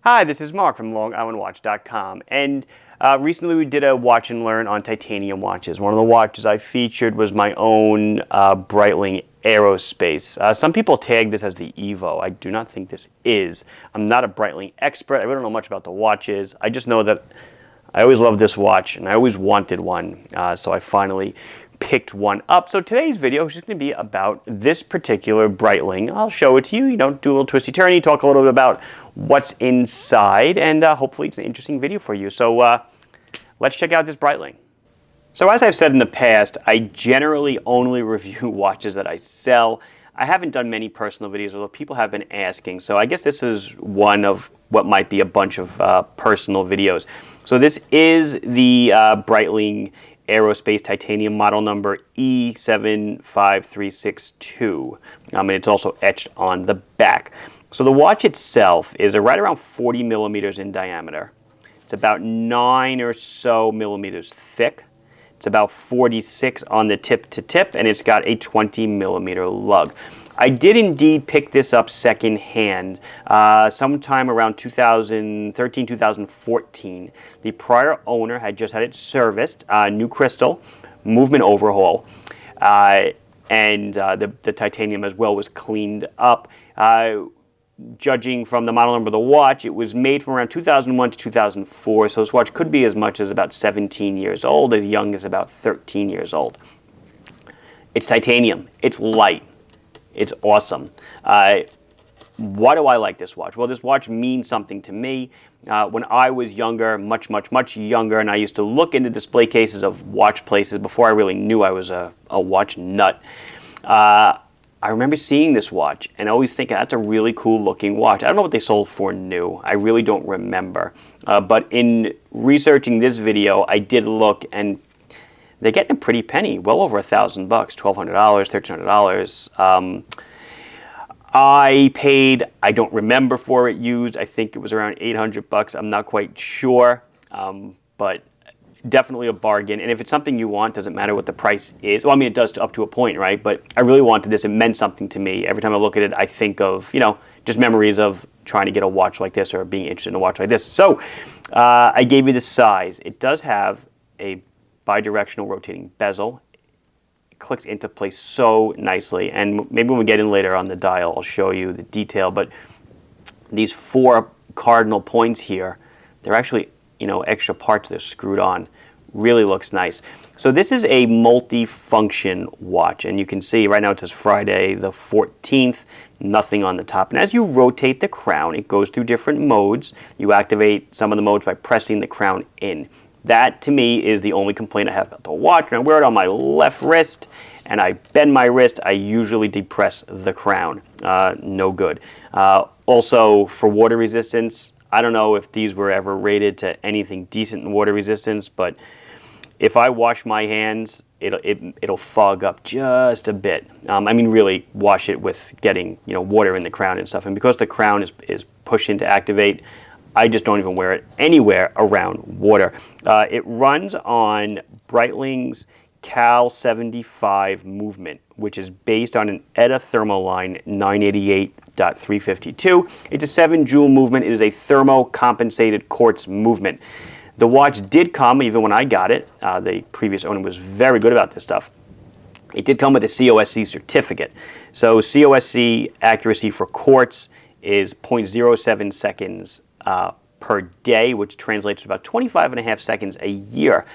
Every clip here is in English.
Hi, this is Mark from LongIslandWatch.com, and recently we did a watch and learn on titanium watches. One of the watches I featured was my own Breitling Aerospace. Some people tag this as the Evo. I do not think this is. I'm not a Breitling expert. I really don't know much about the watches. I just know that I always loved this watch, and I always wanted one, so I finally picked one up. So today's video is just going to be about this particular Breitling. I'll show it to you, do a little twisty-turny, talk a little bit about what's inside, and hopefully it's an interesting video for you. So let's check out this Breitling. So as I've said in the past, I generally only review watches that I sell. I haven't done many personal videos, although people have been asking. So I guess this is one of what might be a bunch of personal videos. So this is the Breitling Aerospace titanium model number E75362. And it's also etched on the back. So the watch itself is right around 40 millimeters in diameter. It's about 9 or so millimeters thick. It's about 46 on the tip to tip, and it's got a 20 millimeter lug. I did indeed pick this up secondhand sometime around 2013, 2014. The prior owner had just had it serviced, new crystal, movement overhaul, and the titanium as well was cleaned up. Judging from the model number of the watch, it was made from around 2001 to 2004, so this watch could be as much as about 17 years old, as young as about 13 years old. It's titanium. It's light. It's awesome. Why do I like this watch? Well, this watch means something to me. When I was younger, much younger, and I used to look into display cases of watch places before I really knew I was a watch nut, I remember seeing this watch and always thinking, that's a really cool looking watch. I don't know what they sold for new. I really don't remember. But in researching this video, I did look, and they're getting a pretty penny, well over $1,000, $1,200, $1,300. I paid, I don't remember for it used. I think it was around $800. I'm not quite sure, but definitely a bargain. And if it's something you want, doesn't matter what the price is. Well, I mean, it does up to a point, right? But I really wanted this. It meant something to me. Every time I look at it, I think of, just memories of trying to get a watch like this or being interested in a watch like this. So I gave you the size. It does have a bidirectional rotating bezel. It clicks into place so nicely. And maybe when we get in later on the dial, I'll show you the detail. But these 4 cardinal points here, they're actually extra parts that are screwed on. Really looks nice. So this is a multi-function watch, and you can see right now it says Friday the 14th, nothing on the top. And as you rotate the crown, it goes through different modes. You activate some of the modes by pressing the crown in. That, to me, is the only complaint I have about the watch. When I wear it on my left wrist and I bend my wrist, I usually depress the crown. No good. Also, for water resistance, I don't know if these were ever rated to anything decent in water resistance, but if I wash my hands, it'll fog up just a bit. I mean, really wash it with getting water in the crown and stuff. And because the crown is pushed in to activate, I just don't even wear it anywhere around water. It runs on Breitling's Cal 75 movement, which is based on an ETA Thermoline 988.352. It's a 7-joule movement. It is a thermo-compensated quartz movement. The watch did come, even when I got it, the previous owner was very good about this stuff. It did come with a COSC certificate. So COSC accuracy for quartz is 0.07 seconds per day, which translates to about 25.5 seconds a year.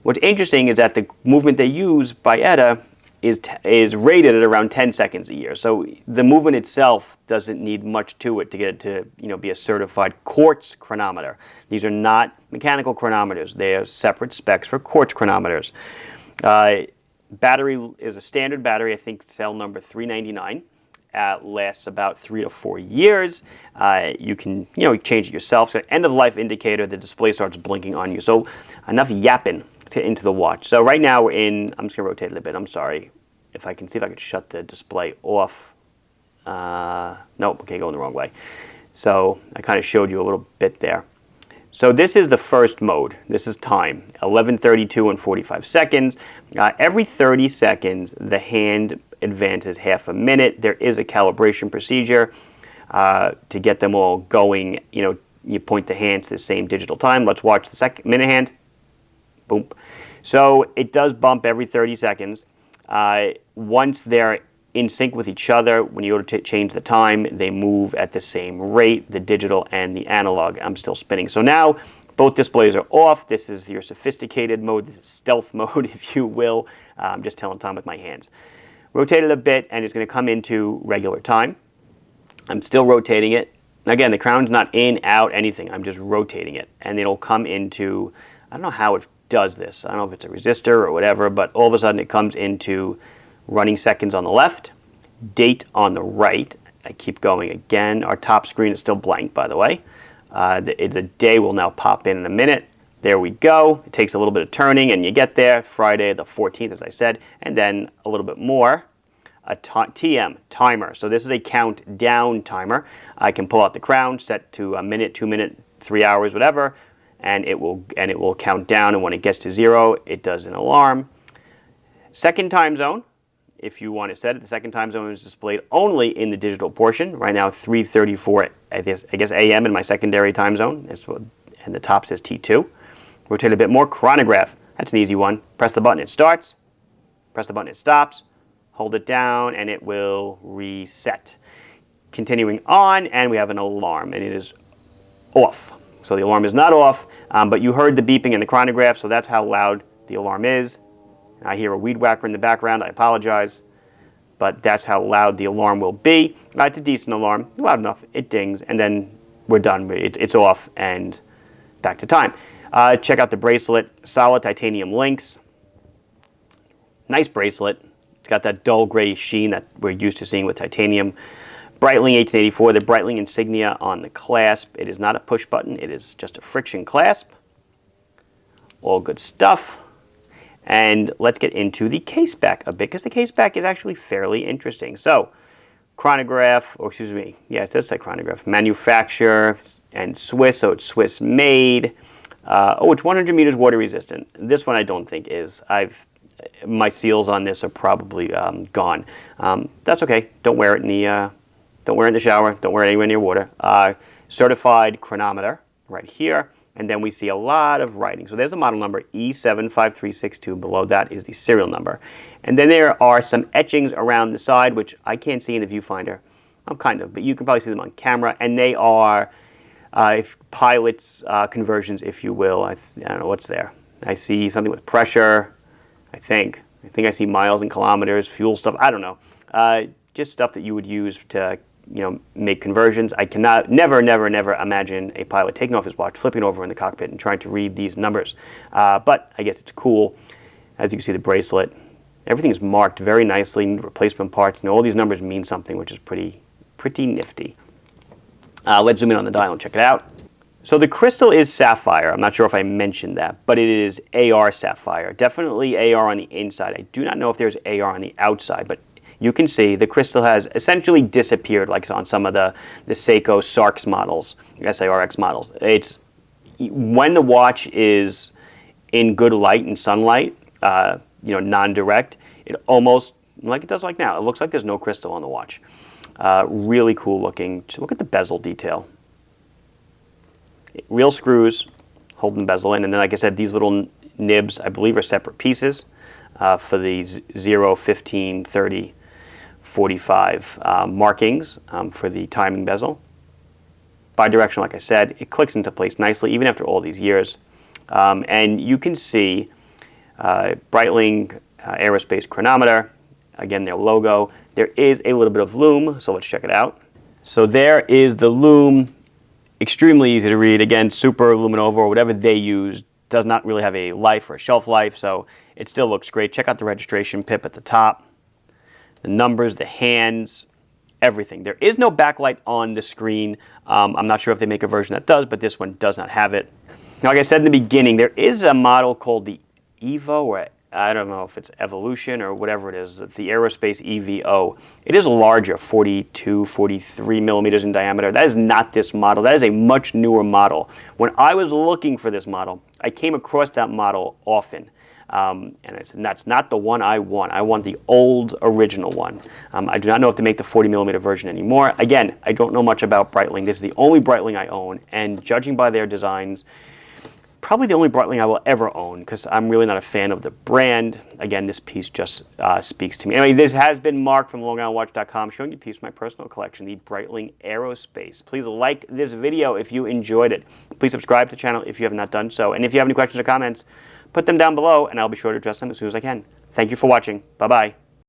What's interesting is that the movement they use by ETA is rated at around 10 seconds a year. So the movement itself doesn't need much to it to get it to be a certified quartz chronometer. These are not mechanical chronometers. They are separate specs for quartz chronometers. Battery is a standard battery, I think cell number 399. Lasts about 3 to 4 years. You can change it yourself. So end of life indicator, the display starts blinking on you. So enough yapping into the watch. So right now I'm just going to rotate it a bit. I'm sorry. If I can see if I can shut the display off. Nope, okay, going the wrong way. So I kind of showed you a little bit there. So this is the first mode. This is time, 11:32 and 45 seconds. Every 30 seconds, the hand advances half a minute. There is a calibration procedure to get them all going, you point the hand to the same digital time. Let's watch the second minute hand. Boom. So it does bump every 30 seconds. Once they're in sync with each other, when you go to change the time, they move at the same rate, the digital and the analog. I'm still spinning. So now both displays are off. This is your sophisticated mode. This is stealth mode, if you will. I'm just telling time with my hands. Rotate it a bit, and it's going to come into regular time. I'm still rotating it. Again, the crown's not in, out, anything. I'm just rotating it, and it'll come into, I don't know how it does this. I don't know if it's a resistor or whatever, but all of a sudden it comes into running seconds on the left, date on the right. I keep going again. Our top screen is still blank, by the way. The day will now pop in a minute. There we go. It takes a little bit of turning, and you get there. Friday the 14th, as I said, and then a little bit more. A TM, timer. So this is a countdown timer. I can pull out the crown, set to a minute, 2 minutes, 3 hours, whatever, and it will count down. And when it gets to 0, it does an alarm. Second time zone. If you want to set it, the second time zone is displayed only in the digital portion. Right now, 3:34, I guess a.m. in my secondary time zone, and the top says T2. Rotate a bit more. Chronograph. That's an easy one. Press the button, it starts. Press the button, it stops. Hold it down, and it will reset. Continuing on, and we have an alarm, and it is off. So the alarm is not off, but you heard the beeping in the chronograph, so that's how loud the alarm is. I hear a weed whacker in the background. I apologize, but that's how loud the alarm will be. It's a decent alarm, loud enough. It dings, and then we're done. It's off, and back to time. Check out the bracelet. Solid titanium links. Nice bracelet. It's got that dull gray sheen that we're used to seeing with titanium. Breitling 1884, the Breitling insignia on the clasp. It is not a push button. It is just a friction clasp. All good stuff. And let's get into the caseback a bit, because the caseback is actually fairly interesting. So, chronograph, or excuse me, yeah, it does say chronograph. Manufacturer and Swiss, so it's Swiss made. It's 100 meters water resistant. This one I don't think is. My seals on this are probably gone. That's okay. Don't wear it in the shower. Don't wear it anywhere near water. Certified chronometer right here. And then we see a lot of writing. So there's the model number E75362. Below that is the serial number. And then there are some etchings around the side, which I can't see in the viewfinder. Kind of, but you can probably see them on camera. And they are pilots' conversions, if you will. I don't know what's there. I see something with pressure, I think I see miles and kilometers, fuel stuff. I don't know. Just stuff that you would use to make conversions. I cannot, never imagine a pilot taking off his watch, flipping over in the cockpit, and trying to read these numbers. But I guess it's cool. As you can see, the bracelet, everything is marked very nicely. Replacement parts. All these numbers mean something, which is pretty nifty. Let's zoom in on the dial and check it out. So the crystal is sapphire. I'm not sure if I mentioned that, but it is AR sapphire. Definitely AR on the inside. I do not know if there's AR on the outside, but you can see the crystal has essentially disappeared, like on some of the Seiko SARX models, SARX models. It's when the watch is in good light and sunlight, non-direct, it almost, like it does like now, it looks like there's no crystal on the watch. Really cool looking. Just look at the bezel detail. Real screws holding the bezel in, and then, like I said, these little nibs, I believe, are separate pieces for the 0, 15, 30, 45 markings for the timing bezel. Bidirectional, like I said, it clicks into place nicely, even after all these years. And you can see Breitling Aerospace chronometer, again, their logo. There is a little bit of Lume, so let's check it out. So there is the Lume. Extremely easy to read. Again, Super Luminova or whatever they use does not really have a life or a shelf life, so it still looks great. Check out the registration pip at the top, the numbers, the hands, everything. There is no backlight on the screen. I'm not sure if they make a version that does, but this one does not have it. Now, like I said in the beginning, there is a model called the Evo, or I don't know if it's Evolution or whatever it is. It's the Aerospace EVO. It is larger, 42, 43 millimeters in diameter. That is not this model. That is a much newer model. When I was looking for this model, I came across that model often. And I said, that's not the one I want. I want the old original one. I do not know if they make the 40 millimeter version anymore. Again, I don't know much about Breitling. This is the only Breitling I own, and judging by their designs, probably the only Breitling I will ever own, because I'm really not a fan of the brand. Again, this piece just speaks to me. Anyway, this has been Mark from LongIslandWatch.com showing you a piece of my personal collection, the Breitling Aerospace. Please like this video if you enjoyed it. Please subscribe to the channel if you have not done so. And if you have any questions or comments, put them down below, and I'll be sure to address them as soon as I can. Thank you for watching. Bye-bye.